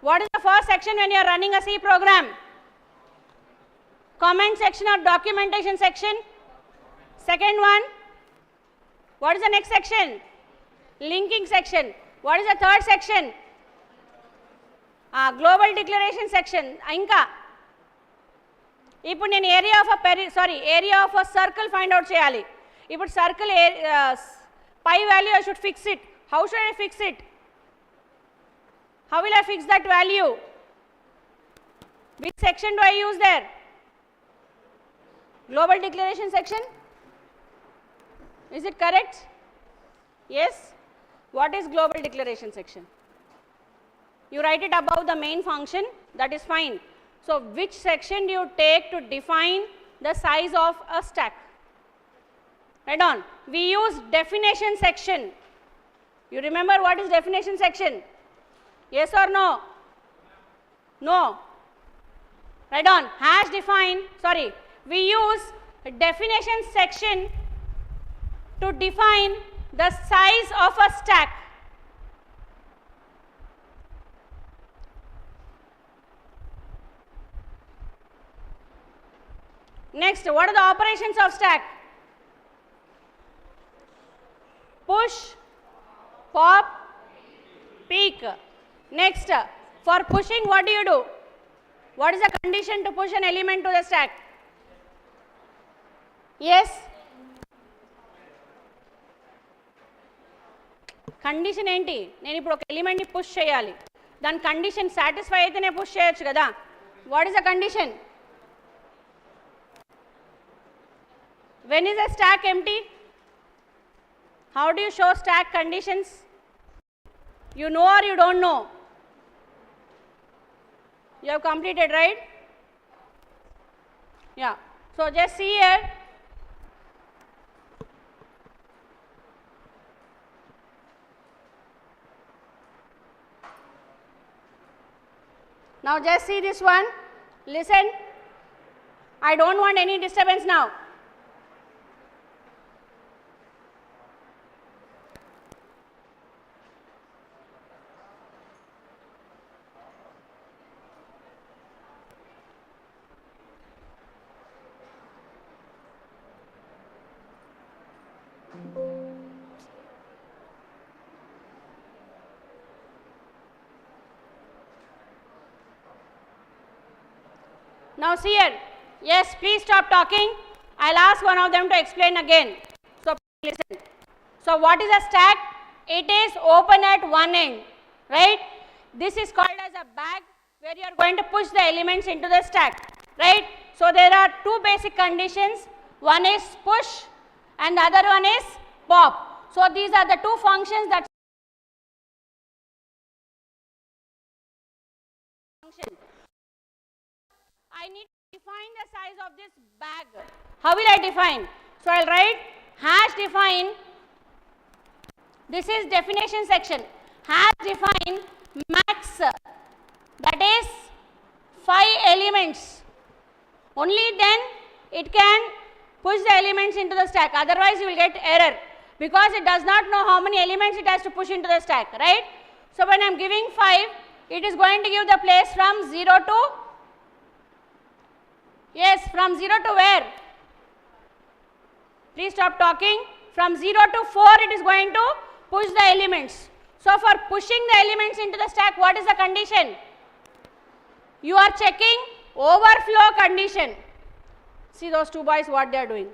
What is the first section when you are running a C program? Comment section or documentation section? Second one, what is the next section? Linking section. What is the third section? Global declaration section. Inka. ఇప్పుడు నేను area of a circle find out చేయాలి. ఇప్పుడు circle pi value I should fix it. How should I fix it? How will I fix that value? Which section do I use there? Global declaration section? Is it correct? Yes. What is global declaration section? You write it above the main function, that is fine. So which section do you take to define the size of a stack? Right on. We use definition section. You remember what is definition section? Yes or no? No. Right on. Hash define, we use definition section to define the size of a stack. Next, what are the operations of stack? Push, pop, peek. Next, for pushing, what do you do? What is the condition to push an element to the stack? Yes? Condition ఏంటి? నేను ఇప్పుడు ఒక ఎలిమెంట్ని push చేయాలి, దాని condition satisfy అయితేనే push చేయొచ్చు కదా. What is the condition? When is a stack empty? How do you show stack conditions? You know or you don't know? You have completed, right? Yeah. So just see here. Now just see this one. Listen. I don't want any disturbance now. Now see here. Yes, please stop talking. I'll ask one of them to explain again. So listen. So what is a stack? It is open at one end, right? This is called as a bag where you are going to push the elements into the stack, right? So there are two basic conditions. One is push and the other one is pop. So these are the two functions that I need to define the size of this bag. How will I define? So I'll write hash define. This is definition section. Hash define max, that is 5 elements. Only then it can push the elements into the stack. Otherwise you will get error because it does not know how many elements it has to push into the stack, right? So when I am giving 5, it is going to give the place from 0 to, yes, from 0 to where? Please stop talking. From 0 to 4 it is going to push the elements. So for pushing the elements into the stack, what is the condition? You are checking overflow condition. See those two boys what they are doing.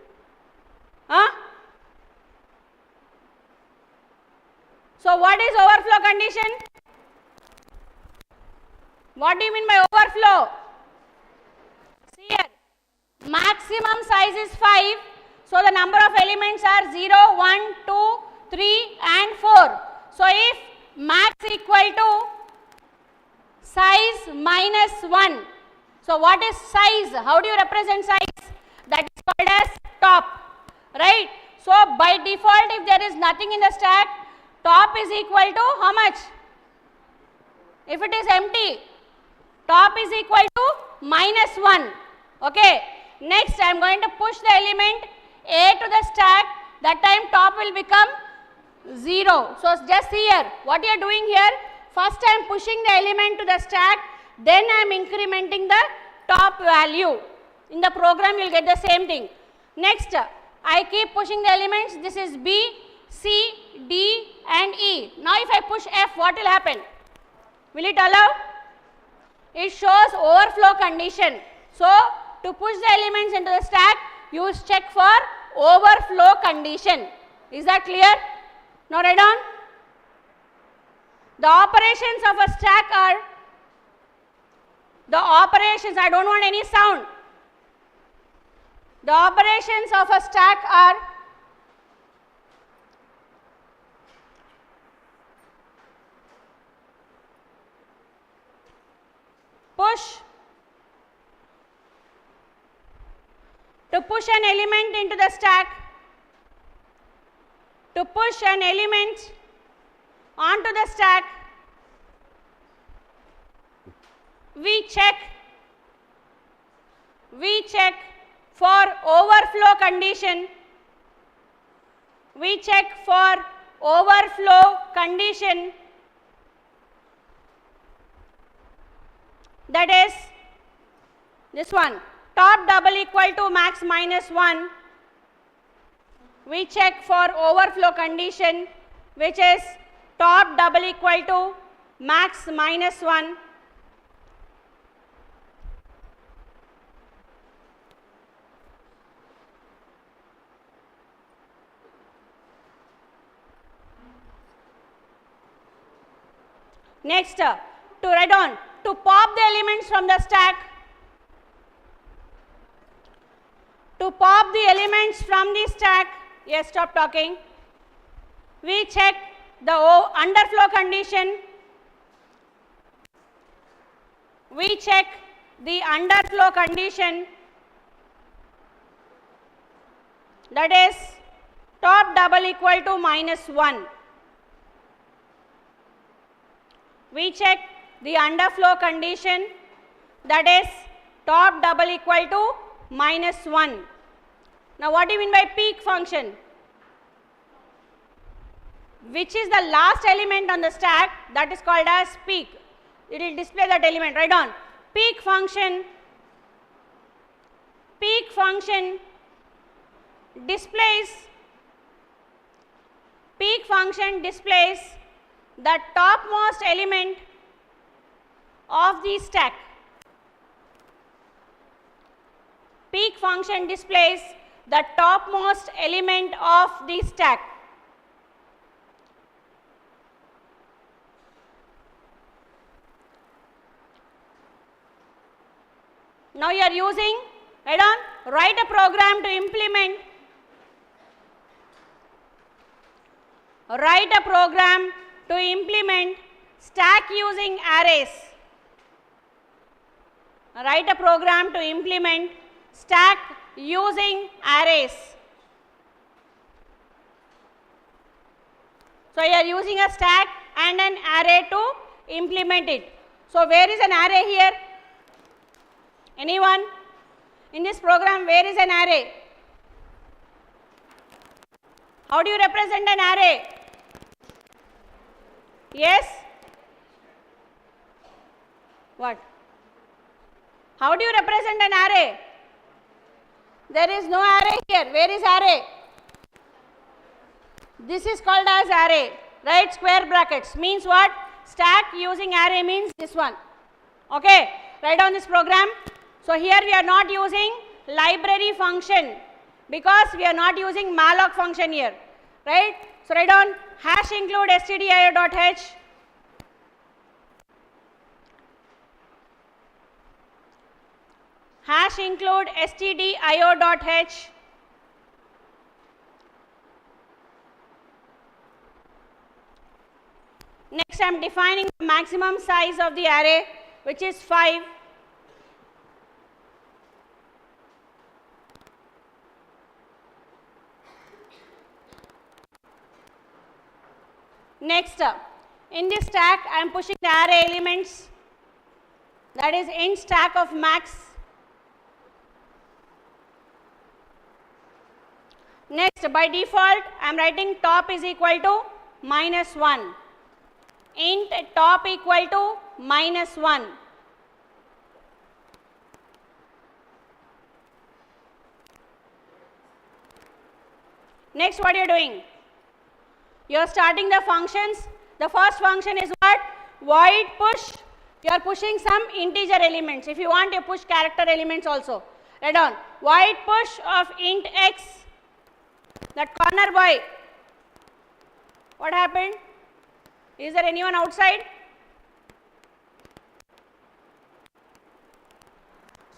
Huh? So what is overflow condition? What do you mean by overflow? See here, maximum size is 5. So the number of elements are 0, 1, 2, 3 and 4. So if max equal to size minus 1. So what is size? How do you represent size? That is called as top, right? So by default if there is nothing in the stack, top is equal to how much? If it is empty, top is equal to minus 1. Okay. Next I am going to push the element A to the stack. That time top will become 0. So just see here, what you are doing here, first I am pushing the element to the stack, then I am incrementing the top value. In the program you will get the same thing. Next, I keep pushing the elements. This is B, C, D and E. Now if I push F, what will happen? Will it allow? It shows overflow condition. So to push the elements into the stack, you check for overflow condition. Is that clear? Now write down. The operations of a stack are, the operations, I don't want any sound. The operations of a stack are push, to push an element into the stack, to push an element onto the stack, we check for overflow condition, we check for overflow condition, that is this one, top double equal to max minus 1, we check for overflow condition which is top double equal to max minus 1. Next, to write on, to pop the elements from the stack, to pop the elements from the stack, yes, stop talking, we check the underflow condition, we check the underflow condition, that is top double equal to minus 1. We check the underflow condition, that is top double equal to minus 1. Now what do you mean by peak function? Which is the last element on the stack, that is called as peak. It will display that element. Write down. Peak function displays the topmost element of the stack. Peak function displays the topmost element of the stack. Now you are using, write a program to implement, stack using arrays. Write a program to implement stack using arrays. So you are using a stack and an array to implement it. So where is an array here? Anyone? In this program, where is an array? How do you represent an array? Yes? What? How do you represent an array? There is no array here. Where is array? This is called as array. Right? Square brackets means what? Stack using array means this one. Okay? Write down this program. So here we are not using library function because we are not using malloc function here. Right? So write down hash include stdio.h. Hash include stdio.h. Next I am defining the maximum size of the array, which is 5. Next, in this stack I am pushing the array elements, that is int stack of max. Next, by default I am writing top is equal to minus 1. int top equal to -1. Next, what you are doing? You are starting the functions. The first function is what? Void push. You are pushing some integer elements. If you want, you push character elements also. Write down void push of int x. That corner boy. What happened? Is there anyone outside?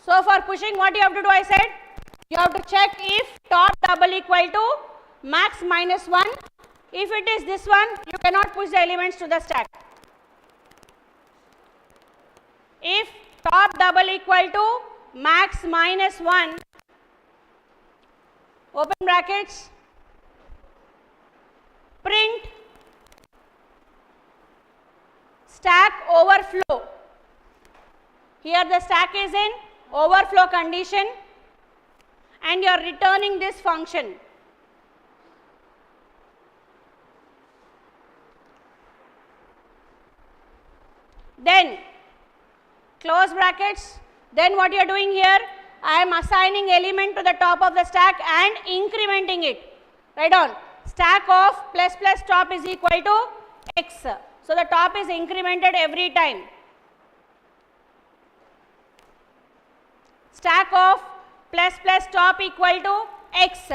So for pushing, what you have to do? I said you have to check if top double equal to max -1. If it is this one, you cannot push the elements to the stack. If top double equal to max -1, open brackets, print stack overflow. Here the stack is in overflow condition and you are returning this function. Then close brackets. Then what you are doing here? I am assigning element to the top of the stack and incrementing it. Write down stack of plus plus top is equal to x. So the top is incremented every time. Stack of plus plus top equal to x.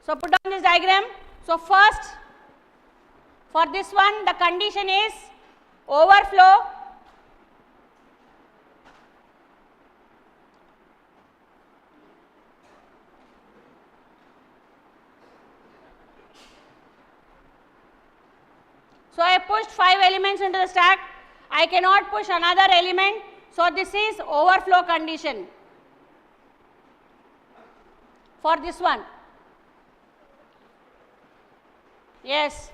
So put down this diagram. So first, for this one, the condition is overflow. So I pushed 5 elements into the stack. I cannot push another element. So this is overflow condition for this one. Yes.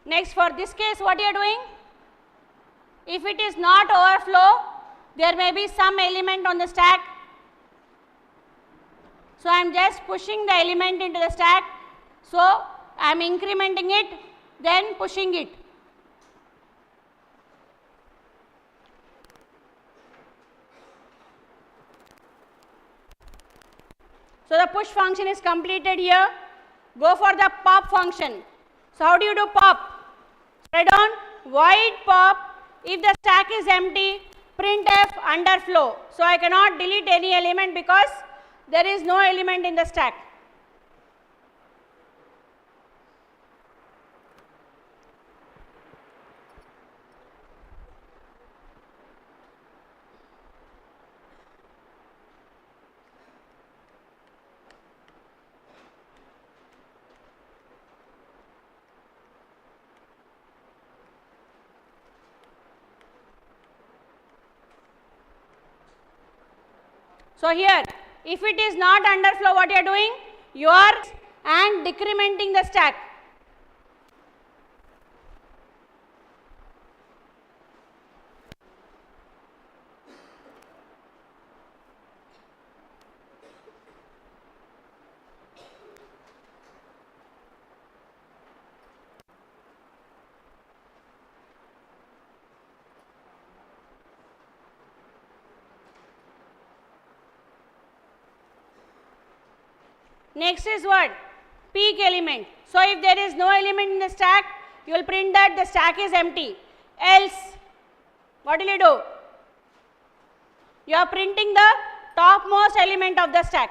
Next, for this case, what you are doing? If it is not overflow, there may be some element on the stack. So I am just pushing the element into the stack. So I am incrementing it, then pushing it. So the push function is completed here. Go for the pop function. So how do you do pop? Write down void pop. If the stack is empty, printf underflow. So I cannot delete any element because there is no element in the stack. So here, if it is not underflow, what you are doing? You are and decrementing the stack. Next is what? Peak element. So if there is no element in the stack, you will print that the stack is empty. Else, what will you do? You are printing the topmost element of the stack.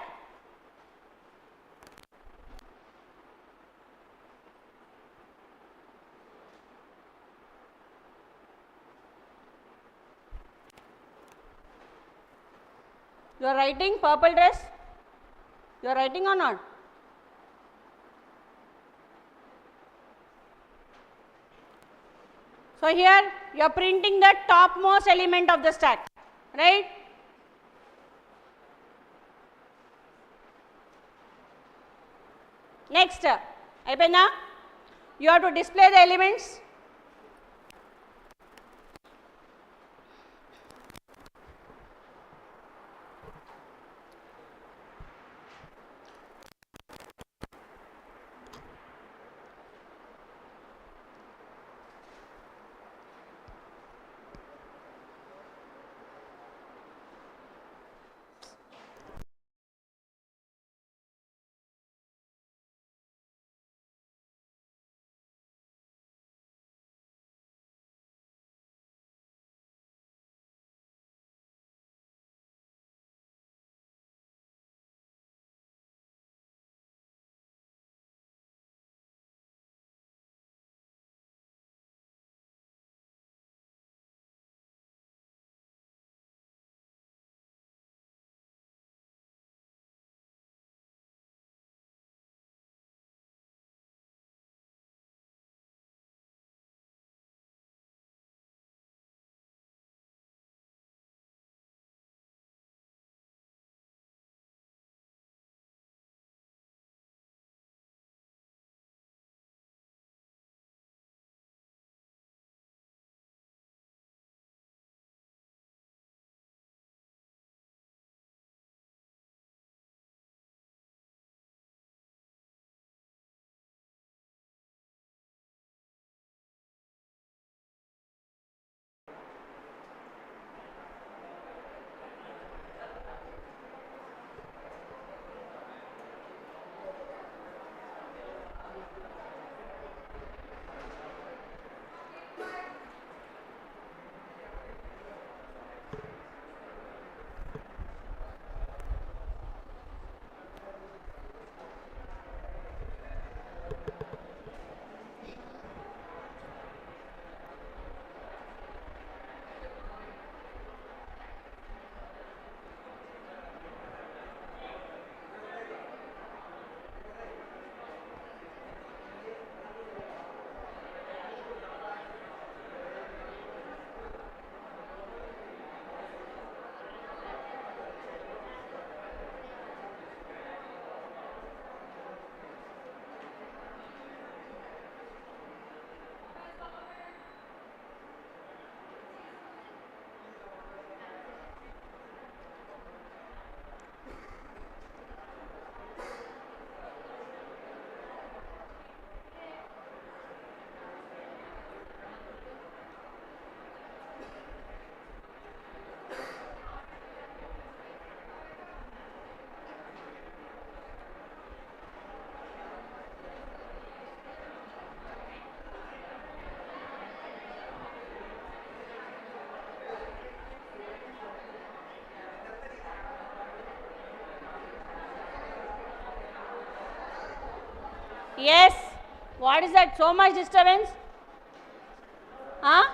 You are writing purple dress? You are writing or not? So here you are printing the topmost element of the stack, right? Next, అయిపోయిందా? You have to display the elements. Yes. What is that? So much disturbance? Huh?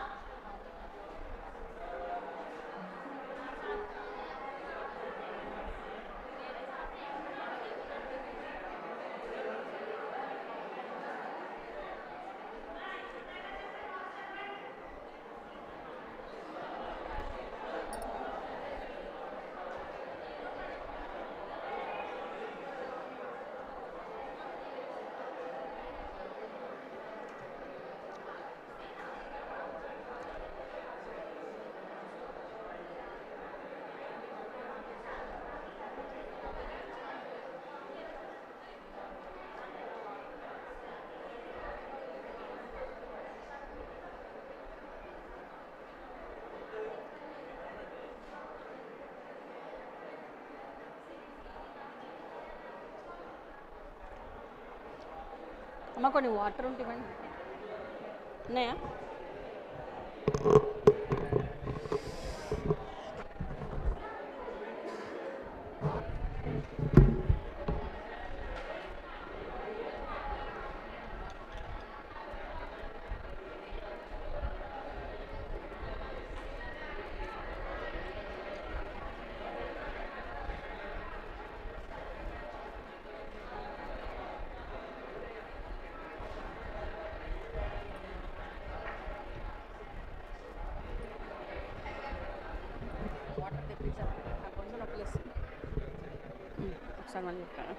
అమ్మ కొన్ని water ఉంటే ఇవ్వండి. ఉన్నాయా? Water తెప్పించాలి. నాకు కొంచెం నొప్పి వస్తుంది. ఒకసారి మళ్ళీ చెప్తాను.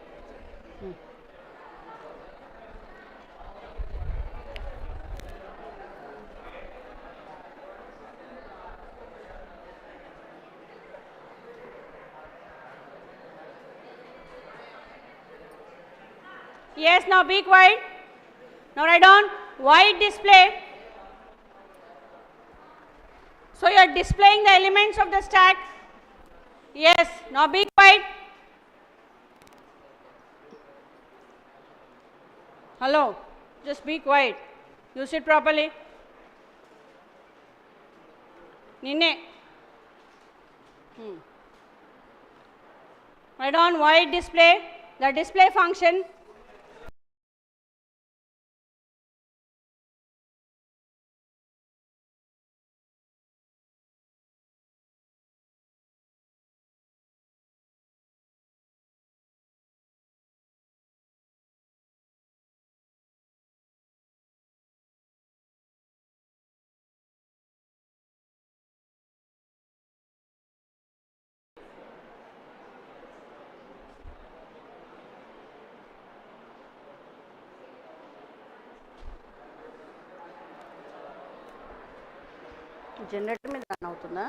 Yes, now be quiet. Now write down white display. So you are displaying the elements of the stack. Yes, now be quiet. Hello, just be quiet. You sit properly. Ninne. Write down white display. The display function. Generator మీద run అవుతుందా?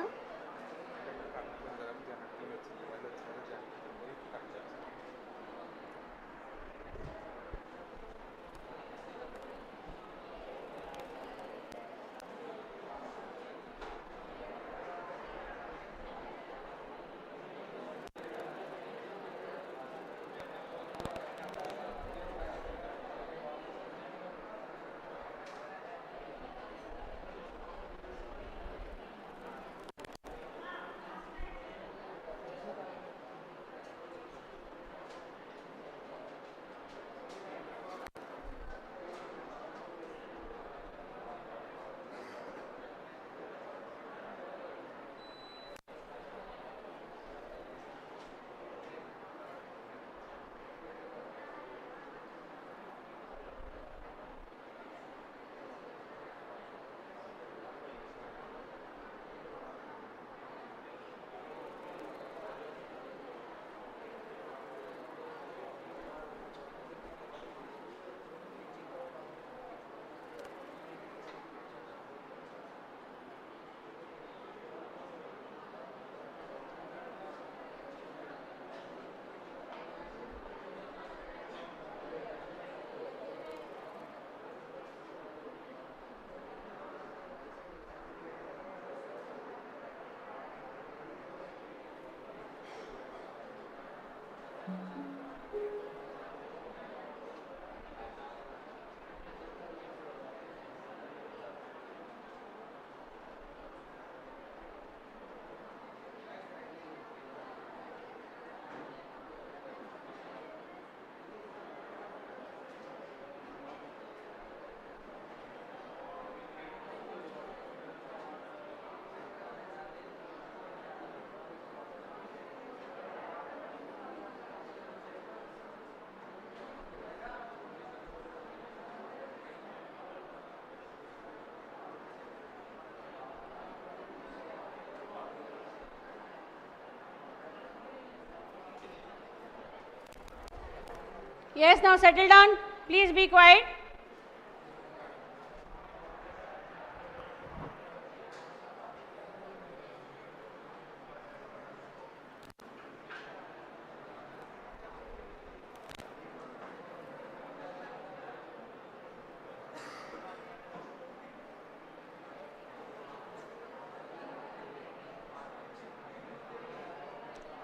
Yes, now settle down. Please be quiet.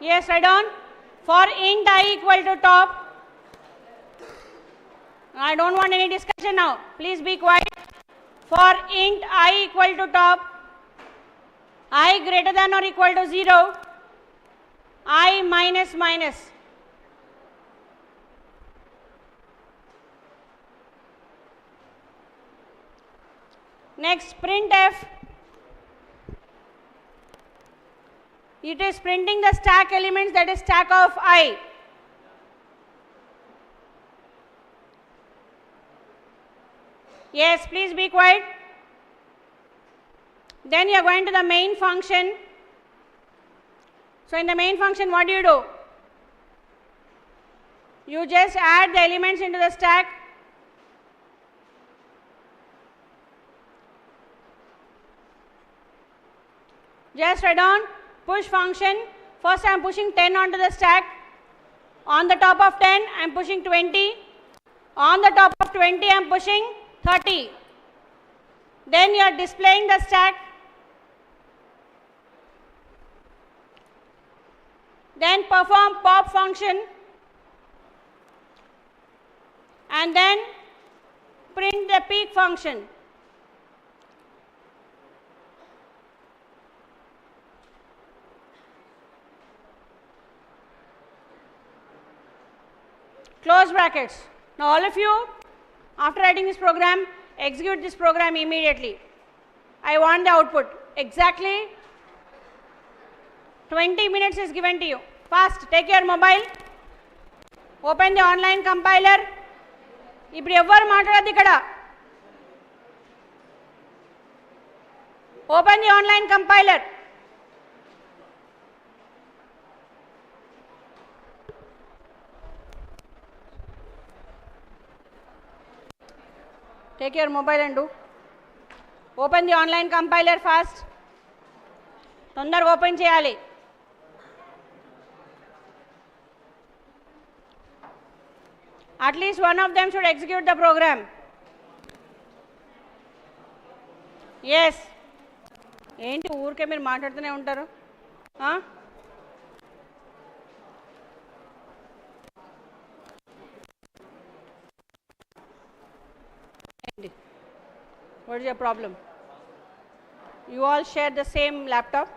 Yes, write down. For int I equal to top. I don't want any discussion now. Please be quiet. For int I equal to top, I greater than or equal to 0, I minus minus. Next, printf. It is printing the stack elements, that is stack of I. Yes, please be quiet. Then you are going to the main function. So in the main function, what do? You just add the elements into the stack. Just write down push function. First I am pushing 10 onto the stack. On the top of 10 I am pushing 20. On the top of 20 I am pushing 30. Then you are displaying the stack. Then perform pop function. And then print the peak function. Close brackets. Now all of you, after writing this program, execute this program immediately. I want the output. Exactly 20 minutes is given to you. Fast, take your mobile, open the online compiler. ఇప్పుడు ఎవ్వరు మాట్లాడద్దు ఇక్కడ. Open the online compiler. Take your mobile and do. Open the online compiler fast. తొందరగా open చేయాలి. At least one of them should execute the program. Yes. ఏంటి ఊరికే మీరు మాట్లాడుతూనే ఉంటారు? What is your problem? You all share the same laptop?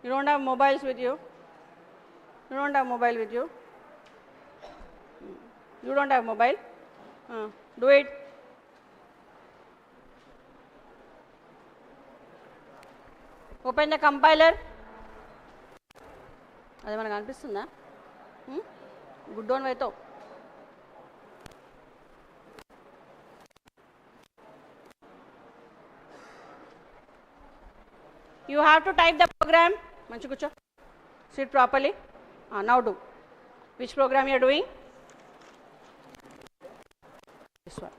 You don't have mobiles with you? You don't have mobile with you? You don't have mobile? Do it. Open the compiler. అది మనకు అనిపిస్తుందా? గుడ్డోన్ వైతో. You have to type the program. మంచి కూర్చో. Sit properly. Now do. Which program you are doing? This one.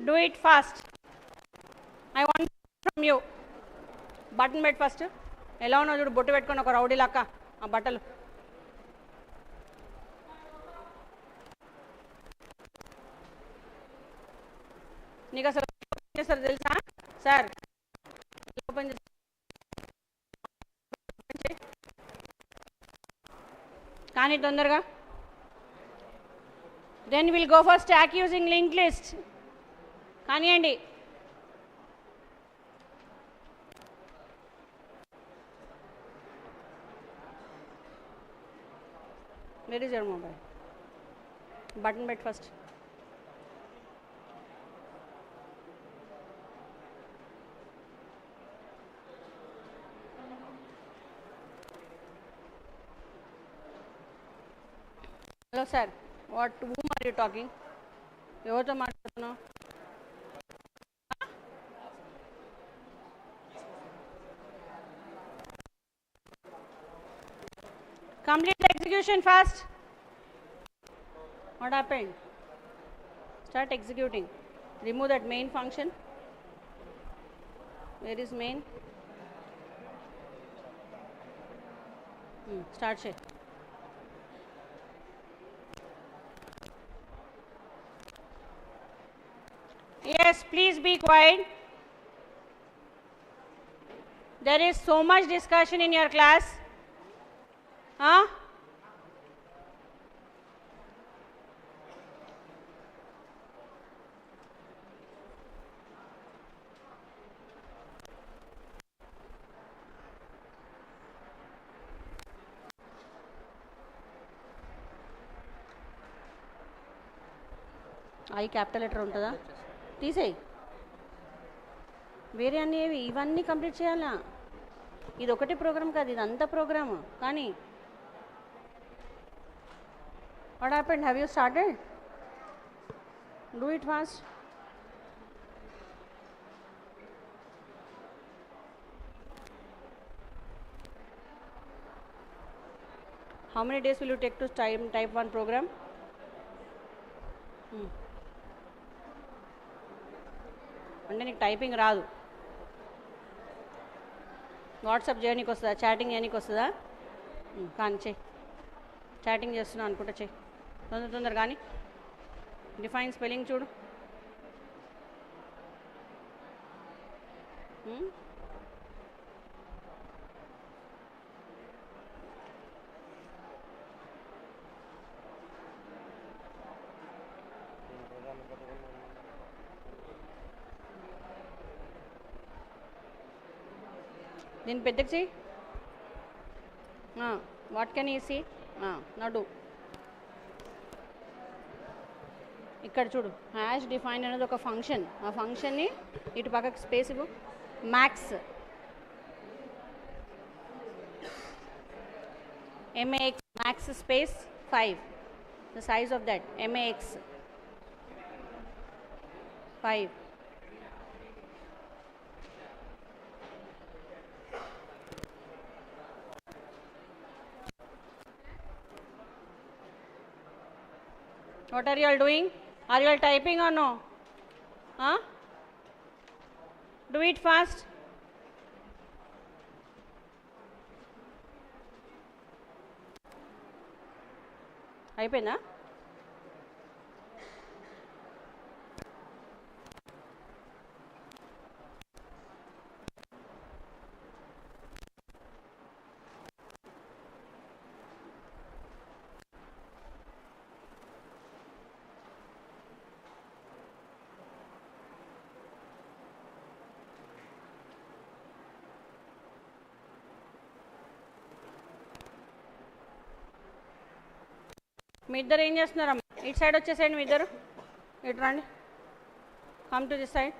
Do it fast. I want from you. Button bet first. ఎలా ఉన్నావు చూడు, బొట్టు పెట్టుకొని ఒక రౌడీ లాక్క ఆ బట్టలు. నీకు అసలు ఓపెన్ చేస్తారు తెలుసా సార్? ఓపెన్ చేస్తారు. కానీ తొందరగా. Then we'll go for stack using linked list. కానివ్వండి. Where is your mobile? Button bet first. Hello sir, to whom are you talking? ఎవరితో మాట్లాడుతున్నావు? Complete the execution fast. What happened? Start executing. Remove that main function. Where is main? Start share. Yes, please be quiet. There is so much discussion in your class. Huh? I capital letter ఉంటుందా? తీసేయి. వేరే అన్నీ ఏవి ఇవన్నీ complete చేయాలా? ఇది ఒకటి programme కాదు, ఇది అంత ప్రోగ్రాము. కానీ what happened? Have you started? Do it fast. How many days will you take to type one program? అంటే నీకు టైపింగ్ రాదు, వాట్సాప్ చేయడానికి వస్తుందా, చాటింగ్ చేయడానికి వస్తుందా? కానీ చెయ్యి. చాటింగ్ చేస్తున్నావు అనుకుంటా, చెయ్యి తొందర కానీ. డిఫైన్ స్పెల్లింగ్ చూడు. దీన్ని పెద్దకి చెయ్యి. What can you see? నడు ఇక్కడ చూడు. హ్యాష్ డిఫైన్ అనేది ఒక ఫంక్షన్. ఆ ఫంక్షన్ని ఇటు పక్కకి స్పేస్ ఇవ్వు. Max MAX max space 5. The size of that MAX 5. What are you all doing? Are you all typing or no? Huh? Do it fast. అయిపోయిందా? మీ ఇద్దరు ఏం చేస్తున్నారమ్మా? ఇటు సైడ్ వచ్చేసేయండి మీ ఇద్దరు. ఇటు రండి. Come to this side.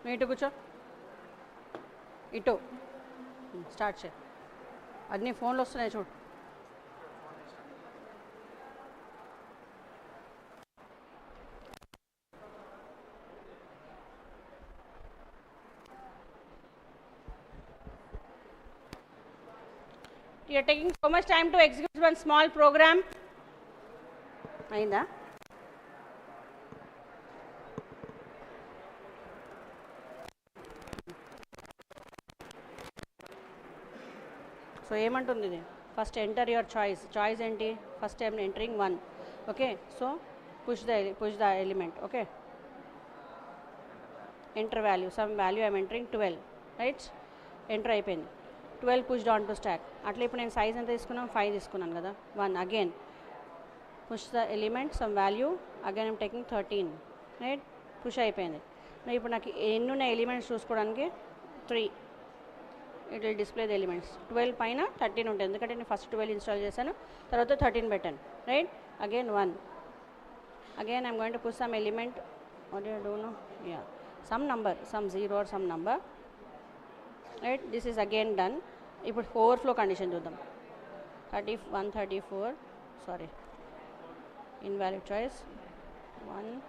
మీ ఇటు కూర్చో. ఇటు స్టార్ట్ చేయి. అన్నీ ఫోన్లు వస్తున్నాయి చూడు. You are taking so much time to execute one small program. అయిందా? సో ఏమంటుంది ఇది? First enter your choice. Choice ఏంటి? First I'm entering 1. Okay, so push the element. Okay, enter value, some value I'm entering 12. Right, enter అయిపోయింది. 12 push on to stock. అట్లా ఇప్పుడు నేను size ఎంత తీసుకున్నాను? 5 తీసుకున్నాను కదా. 1 again push the element some value, again I'm taking 13. Right, push అయిపోయింది. ఇప్పుడు నాకు ఎన్ని ఉన్నాయి ఎలిమెంట్స్ చూసుకోవడానికి? 3. It will display the elements. 12 పైన 13 ఉంటుంది, ఎందుకంటే నేను ఫస్ట్ 12 ఇన్స్టాల్ చేశాను, తర్వాత 13 పెట్టాను. Right, again 1. Again I'm going to push some element. What you do no? Yeah, some number, some 0 or some number. Right, this is again done. ఇప్పుడు overflow condition చూద్దాం. 134, sorry, invalid choice, 1,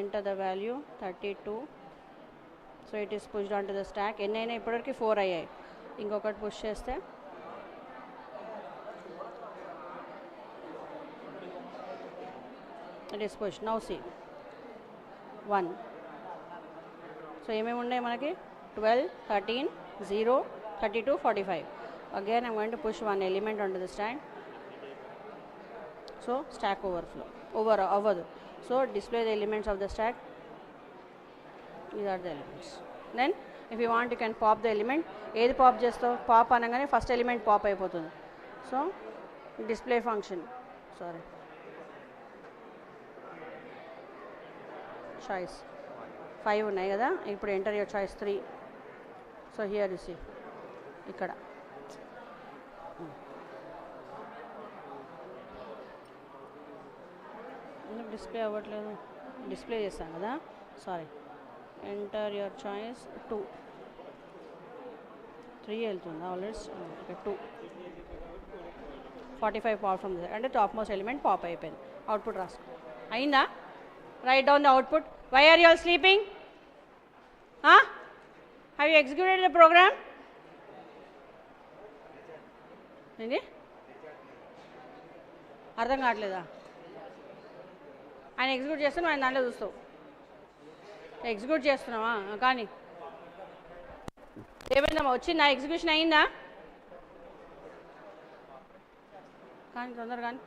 enter the value 32, so it is pushed onto the stack. ఎన్ని అయినా ఇప్పటివరకు 4 అయ్యాయి, ఇంకొకటి push చేస్తే it is pushed. Now see 1, so ఏమేమి ఉన్నాయి మనకి 12, 13, 0, 32, 45. Again I'm going to push one element onto the stack, so stack overflow అవ్వదు. So display the elements of the stack. These are the elements. Then if you want you can pop the element. ఏది pop చేస్తావు, pop అనగానే first element pop అయిపోతుంది. So display function, sorry, choice 5 ఉన్నాయి కదా, ఇప్పుడు enter your choice 3. So here you see, ఇక్కడ display అవ్వట్లేదు, display చేస్తాను కదా, సారీ, ఎంటర్ యువర్ చాయిస్ 2, 3 వెళ్తుంది ఆల్రెడీ, ఇక్కడ 2, 45 పాప్ ఫ్రమ్ ద, అంటే టాప్ మోస్ట్ ఎలిమెంట్ పాప్ అయిపోయింది. అవుట్పుట్ రాసుకో, అయిందా? Write down the output. Why are you all sleeping? Have you executed the program? ఏంటి అర్థం కావట్లేదా? ఆయన ఎగ్జిక్యూట్ చేస్తున్నావు, ఆయన దాంట్లో చూస్తావు. ఎగ్జిక్యూట్ చేస్తున్నావా? కానీ ఏమైందమ్మా, వచ్చింది నా ఎగ్జిక్యూషన్ అయిందా? కానీ తొందరగా కానీ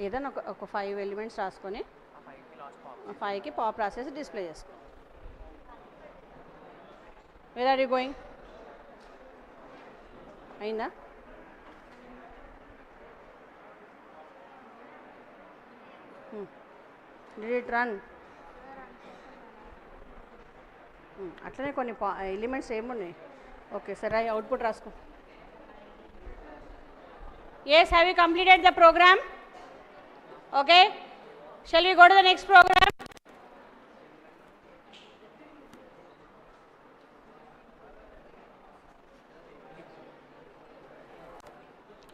ఏదైనా ఒక 5 ఎలిమెంట్స్ రాసుకొని 5కి పాప్ రాసేసి డిస్ప్లే చేసుకో. Where are you going? అయిందా? Did it run? అట్లనే కొన్ని ఎలిమెంట్స్ ఏమున్నాయి. ఓకే సరే, అవుట్పుట్ రాసుకో. Yes, have you completed the program? Okay, shall we go to the next program?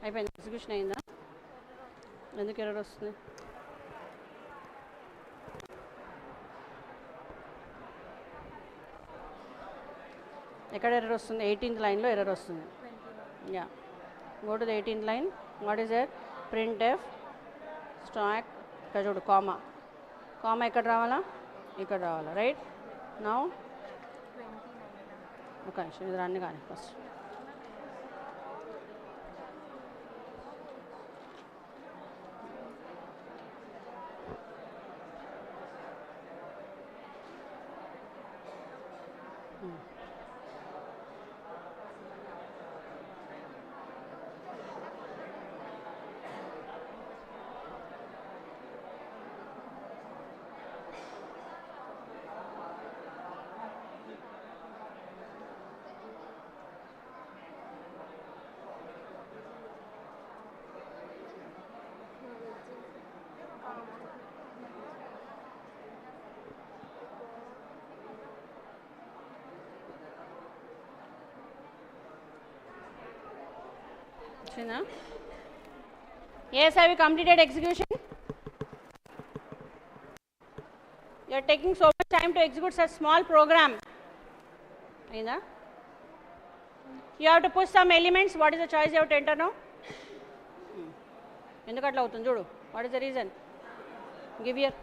అయిపోయింది, ఎగ్జిక్యూషన్ అయిందా? ఎందుకు ఎర్రర్ వస్తుంది? ఎక్కడ ఎర్రర్ వస్తుంది? 18th లైన్లో ఎర్రర్ వస్తుంది. Yeah, go to the 18th line. What is there? printf stack, ఇక్కడ చూడు కామా, కామా ఎక్కడ రావాలా? ఇక్కడ రావాలా, రైట్? నౌ ఒక నిమిషం, ఇది రన్ కానీ first. Yes, have you completed execution? You are taking so much time to execute such small program. You have to push some elements. What is the choice you have to enter now? ఎందుకట్లా అవుతుంది చూడు. What is the reason? Give here.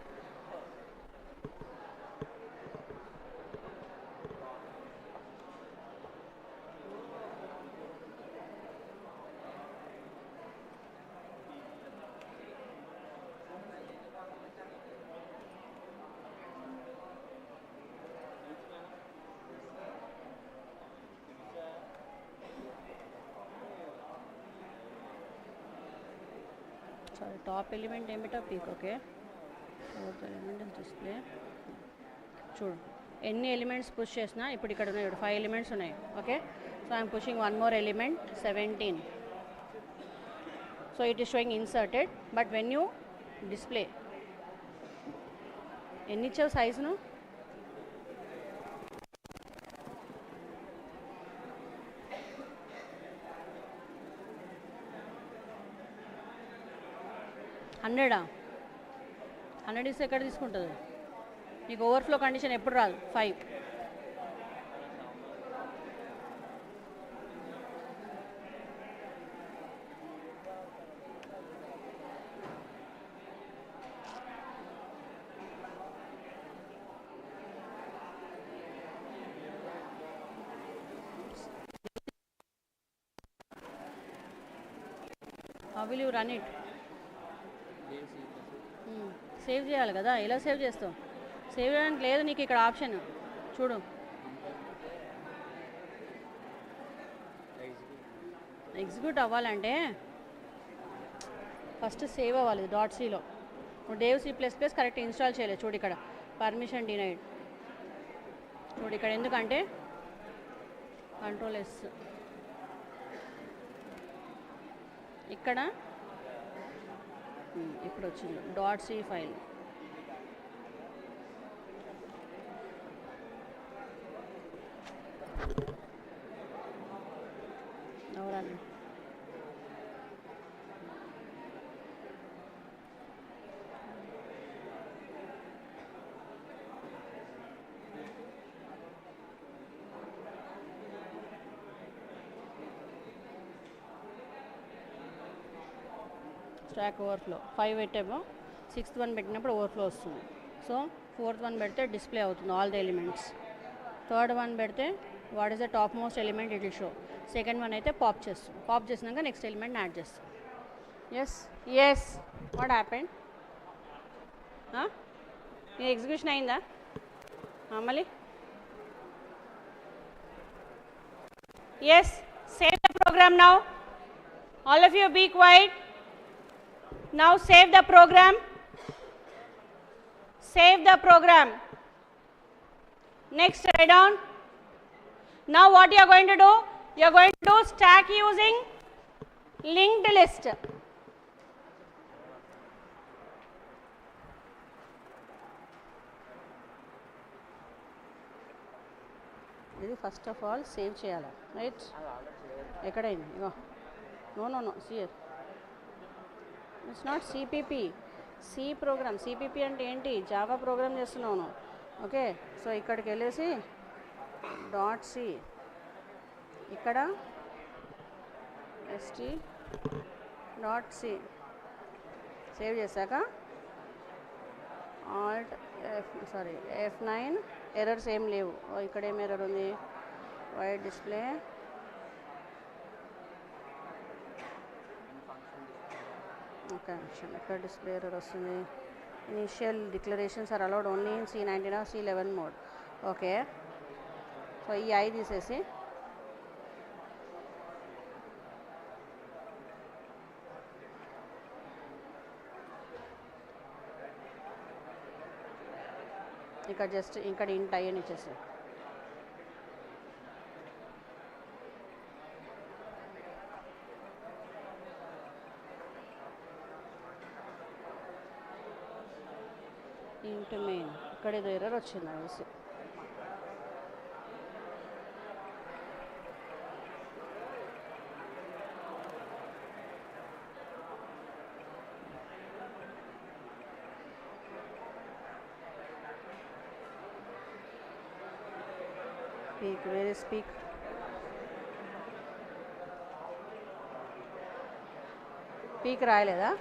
Sorry, top element emitter peak, okay. Fourth element is display. చూడు ఎన్ని elements push చేసినా ఇప్పుడు ఇక్కడ ఉన్నాయి 5 elements ఉన్నాయి, okay. So I'm pushing one more element 17. So it is showing inserted, but when you display ఎన్ని ఇచ్చావు సైజును? 100 100 ఇస్తే ఎక్కడ తీసుకుంటుంది? నీకు ఓవర్ఫ్లో కండిషన్ ఎప్పుడు రాదు. 5 how will you run it? Save చేయాలి కదా, ఎలా సేవ్ చేస్తావు? సేవ్ చేయడానికి లేదు నీకు ఇక్కడ ఆప్షన్ చూడు. ఎగ్జిక్యూట్ అవ్వాలంటే ఫస్ట్ సేవ్ అవ్వాలి .cలో. ఇప్పుడు డేవ్ C++ కరెక్ట్ ఇన్స్టాల్ చేయలేదు చూడు, ఇక్కడ పర్మిషన్ డినైడ్ చూడు. ఇక్కడ ఎందుకంటే Ctrl+S, ఇక్కడ ఇప్పుడు వచ్చింది .c ఫైల్. ఎవరన్నా స్టాక్ ఓవర్ఫ్లో 5 పెట్టేమో 6th వన్ పెట్టినప్పుడు ఓవర్ఫ్లో వస్తుంది. సో 4th వన్ పెడితే డిస్ప్లే అవుతుంది all the elements. 3rd one పెడితే what is the top most element it will show. 2nd one అయితే పాప్ చేస్తుంది. పాప్ చేసినాక నెక్స్ట్ ఎలిమెంట్ యాడ్ చేస్తుంది. Yes what happened? నీ ఎగ్జిక్యూషన్ అయిందా మళ్ళీ? Yes, save the program now. All of you be quiet. Now save the program. Save the program. Next, write down. Now what you are going to do? You are going to do stack using linked list. ఇది first of all save చేయాలి, right? ఎక్కడైంది? ఇగో no sir, it's not CPP, C program. CPP అంటే ఏంటి? Java program చేస్తున్నాను. Okay, so ఇక్కడికి వెళ్ళేసి .c, ఇక్కడ st.c సేవ్ చేశాక Alt F9, ఎర్రర్స్ ఏం లేవు. ఇక్కడ ఏం ఎర్రర్ ఉంది? Wait display. ఓకే, ఇక్కడ డిస్ప్లే ఎర్రర్ వస్తుంది. Initial declarations are allowed only in C19 or C11 mode. Okay, so ఈ ఐ తీసేసి ఇక్కడ జస్ట్ ఇక్కడ ఇంట్ ఐ అని ఇచ్చేసి ఇంటూ మెయిన్. ఇక్కడ ఏదో ఎర్రర్ వచ్చింది అనేసి speak. Where is speak? Speak రాయలేదా?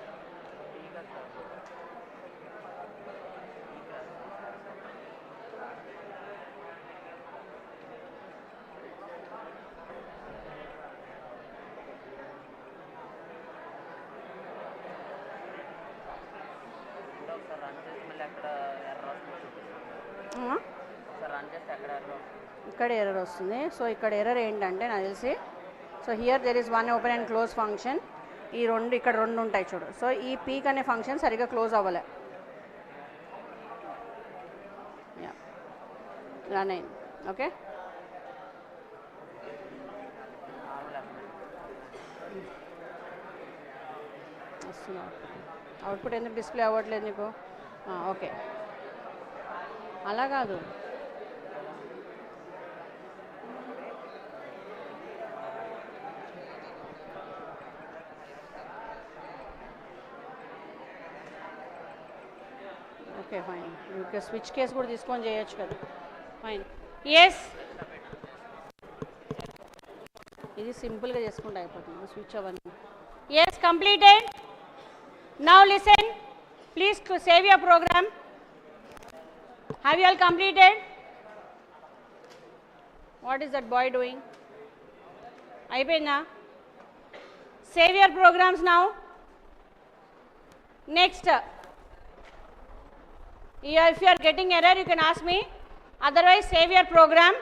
ఇక్కడ ఎర్రర్ వస్తుంది. సో ఇక్కడ ఎర్రర్ ఏంటంటే నాకు తెలిసి, so here there is one open and close function. ఈ రెండు ఇక్కడ రెండు ఉంటాయి చూడు. సో ఈ పీక్ అనే ఫంక్షన్ సరిగ్గా క్లోజ్ అవ్వలే, రన్ అయింది. ఓకే, వస్తున్నా. అవుట్పుట్ ఎందుకు డిస్ప్లే అవ్వట్లేదు నీకు? ఓకే, అలా కాదు. Okay fine. ఇంకా స్విచ్ కేస్ కూడా తీసుకొని చేయొచ్చు కదా. ఫైన్. ఎస్, ఇది సింపుల్గా చేసుకుంటే అయిపోతుంది స్విచ్ అవన్నీ. Yes, completed. Now listen, please save your program. Have you all completed? What is that boy doing? అయిపోయిందా? Save your programs now. Next, if you are getting error you can ask me, otherwise save your program.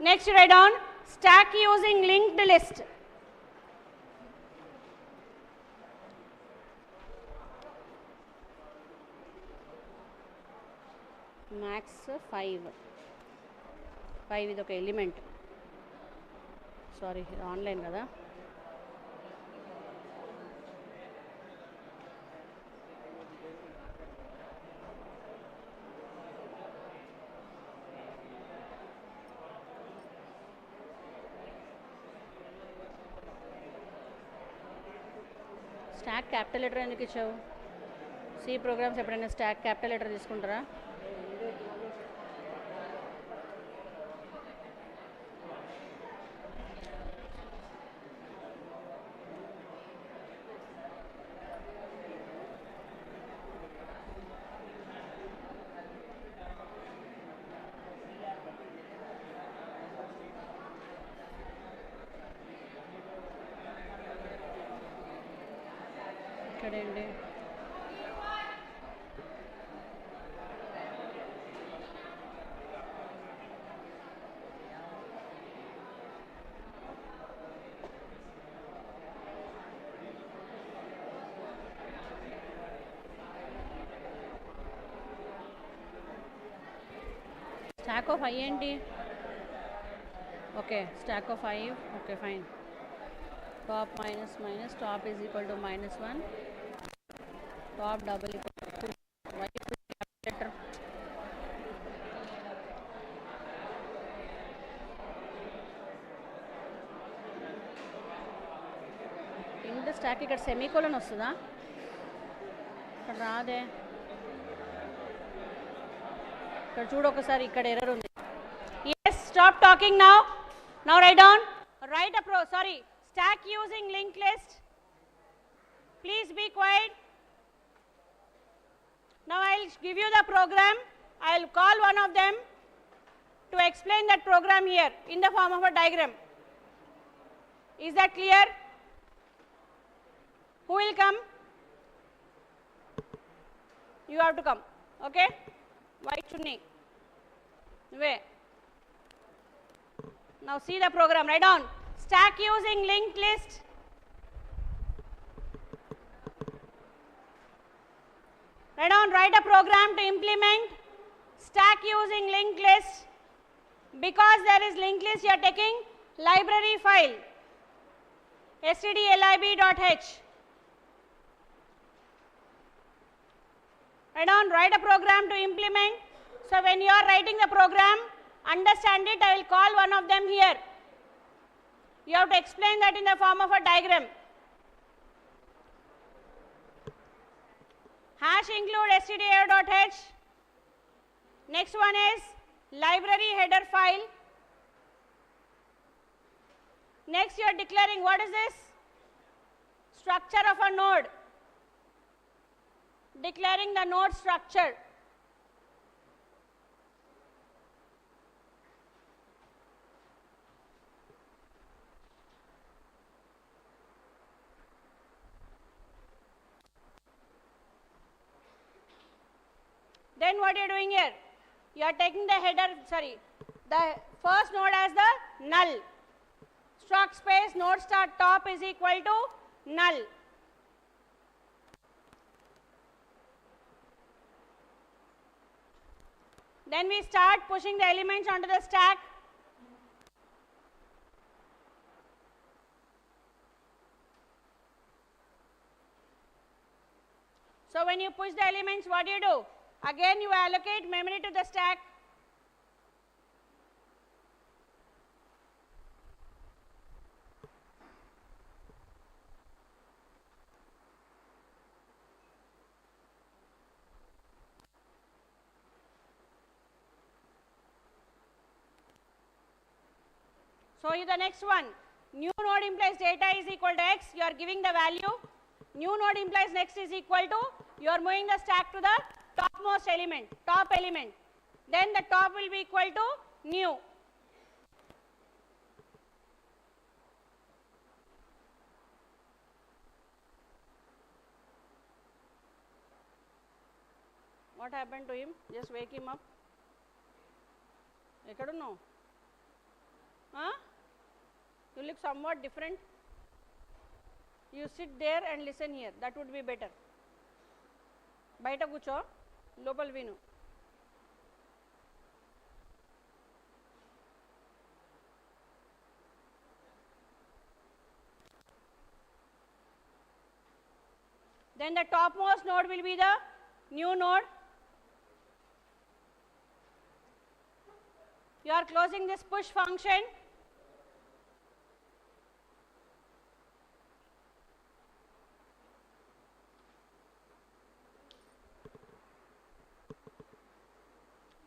Next, write down stack using linked list. Max 5 ఇది ఒక element. Sorry, online కదా. Stack capital letter ఎందుకు ఇచ్చావు? C programs ఎప్పుడైనా stack capital letter తీసుకుంటారా? ఇక్కడండి stack of I ఏంటి? Okay, stack of 5. Okay fine. Top minus minus top is equal to -1, top double equal to Y letter. ఇంత stack ఇక్కడ semicolon వస్తుందా? ఇక్కడ రాదే. ఇక్కడ చూడు ఒకసారి, ఇక్కడ ఎర్రర్ ఉంది. Yes, stop talking now. Now write down, write stack using linked list. Please be quiet. Now I will give you the program. I will call one of them to explain that program here in the form of a diagram. Is that clear? Who will come? You have to come. Okay? White chunni. Wait. Now see the program. Write down stack using linked list. Write a program to implement stack using linked list. Because there is linked list, you are taking library file stdlib.h. Write a program to implement. So when you are writing the program, understand it. I will call one of them here. You have to explain that in the form of a diagram. Hash include stdlib.h. Next one is library header file. Next you are declaring what is this? Structure of a node. Declaring the node structure. Then what you are doing here? You are taking the header, the first node as the null. Struct space node start top is equal to null. Then we start pushing the elements onto the stack. So when you push the elements, what do you do? Again you allocate memory to the stack. So the next one, new node implies data is equal to x, you are giving the value, new node implies next is equal to, you are moving the stack to the topmost element, top element, then the top will be equal to new. What happened to him? Just wake him up. Ekkadunnao? Huh? You look somewhat different. You sit there and listen here. That would be better. Baita kucho, lopal vinu. Then the topmost node will be the new node. You are closing this push function.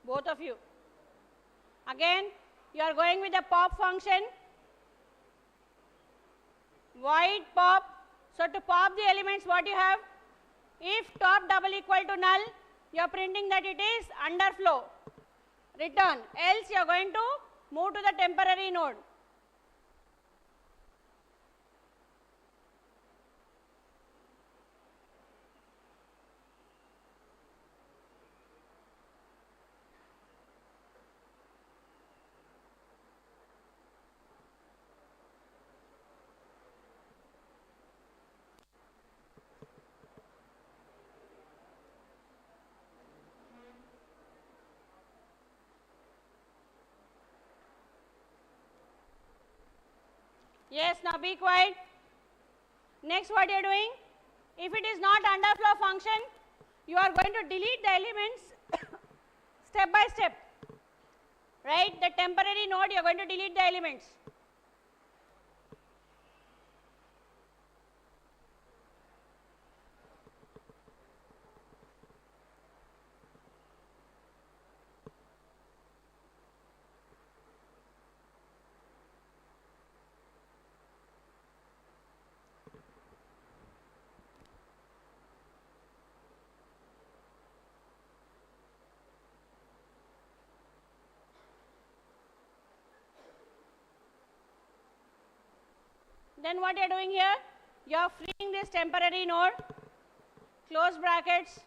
Both of you. Again, you are going with the pop function. Void pop. So to pop the elements, what you have? If top double equal to null, you are printing that it is underflow. Return. Else you are going to move to the temporary node. Yes, now be quiet. Next, what you are doing? If it is not underflow function, you are going to delete the elements step by step. Right? The temporary node, you are going to delete the elements. Then what you are doing here? You are freeing this temporary node, close brackets.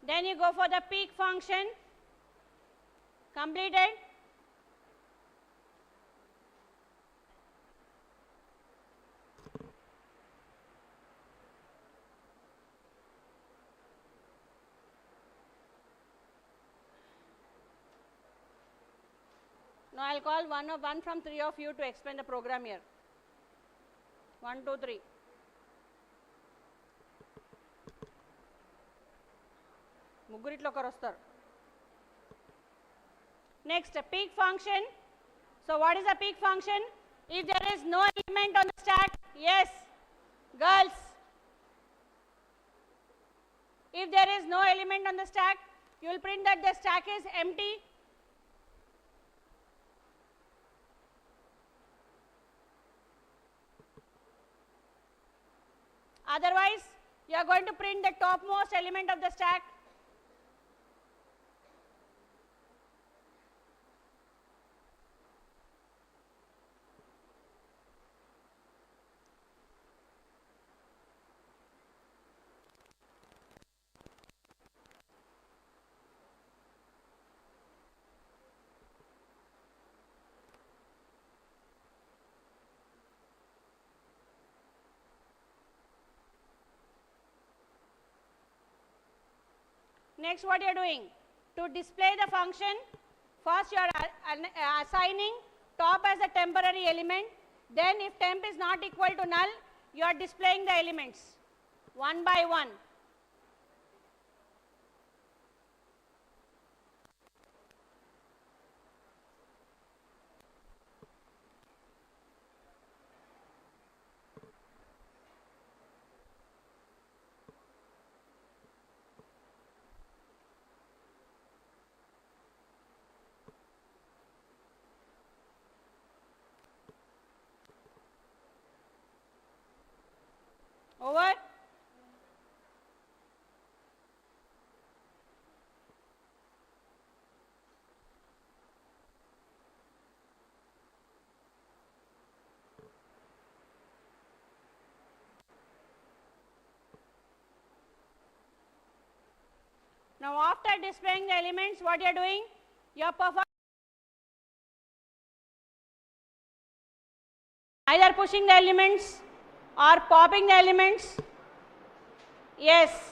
Then you go for the peak function, completed. Now I will call one from three of you to explain the program here. 1, 2, 3. Mugguriట్లో ఒకరు వస్తారు. Next, a peak function. So what is a peak function? If there is no element on the stack, yes, girls. If there is no element on the stack, you will print that the stack is empty. Otherwise, you are going to print the topmost element of the stack. Next, what you are doing? To display the function, first you are assigning top as a temporary element. Then if temp is not equal to null, you are displaying the elements one by one. Now after displaying the elements, what you are doing? You are performing either pushing the elements or popping the elements. Yes.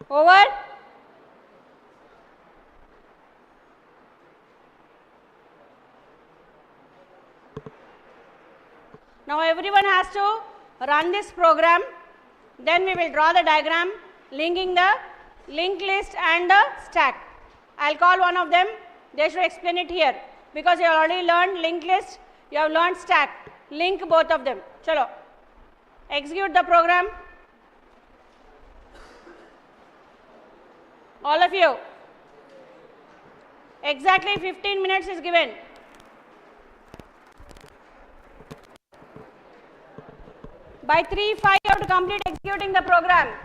Over. Now everyone has to run this program. Then we will draw the diagram linking the linked list and the stack. I will call one of them. They should explain it here because you have already learned linked list. You have learned stack. Link both of them. Chalo. Execute the program. All of you. Exactly 15 minutes is given. By 3:05 you have to complete executing the program.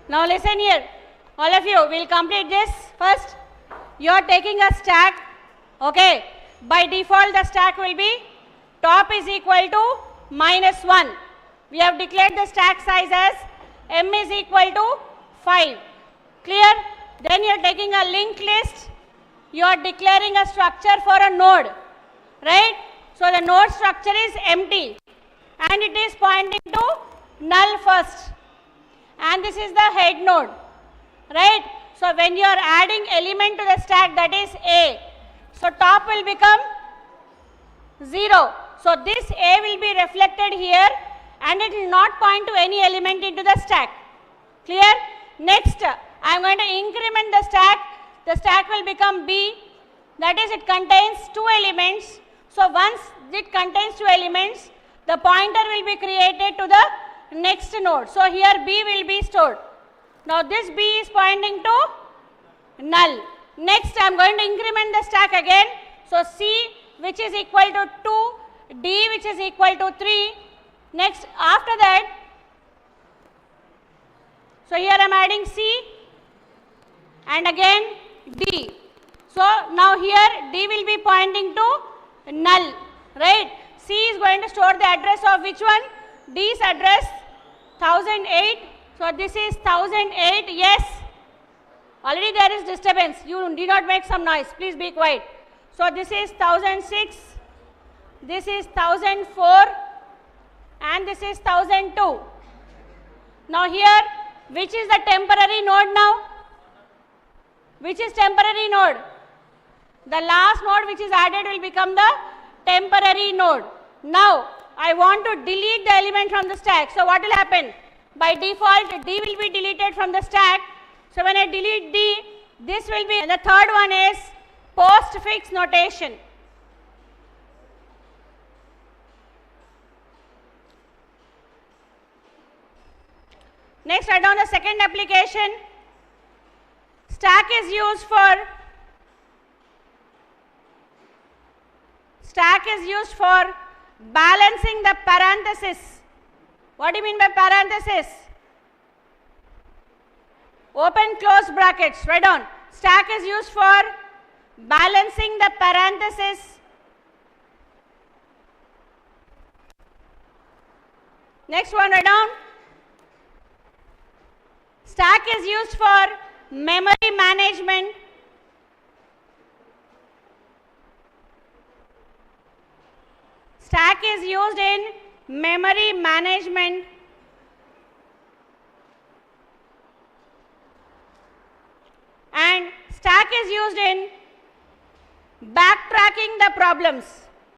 Now listen here, all of you, we'll complete this first. You are taking a stack, okay. By default the stack will be top is equal to -1. We have declared the stack size as m is equal to 5. Clear? Then you are taking a linked list. You are declaring a structure for a node, right? So the node structure is empty and it is pointing to null first, and this is the head node, right? So when you are adding element to the stack, that is A, so top will become 0. So this A will be reflected here and it will not point to any element into the stack. Clear? Next, I am going to increment the stack. The stack will become B, that is it contains 2 elements. So once it contains 2 elements, the pointer will be created to the next node. So here B will be stored. Now this B is pointing to null. Next I am going to increment the stack again. So C, which is equal to 2, D, which is equal to 3. Next after that, so here I am adding C and again D. So now here D will be pointing to null, right? C is going to store the address of which one? D's address 1008. So this is 1008. Yes, already there is disturbance. You do not make some noise. Please be quiet. So this is 1006. This is 1004 and this is 1002. Now here, which is the temporary node now? Which is temporary node? The last node which is added will become the temporary node. Now I want to delete the element from the stack. So what will happen? By default D will be deleted from the stack. So when I delete D, this will be, and the third one is postfix notation. Next, write down the second application. Stack is used for balancing the parenthesis. What do you mean by parenthesis? Open close brackets. Write down. Stack is used for balancing the parenthesis. Next one, write down. Stack is used for memory management. Stack is used in memory management. And stack is used in backtracking the problems.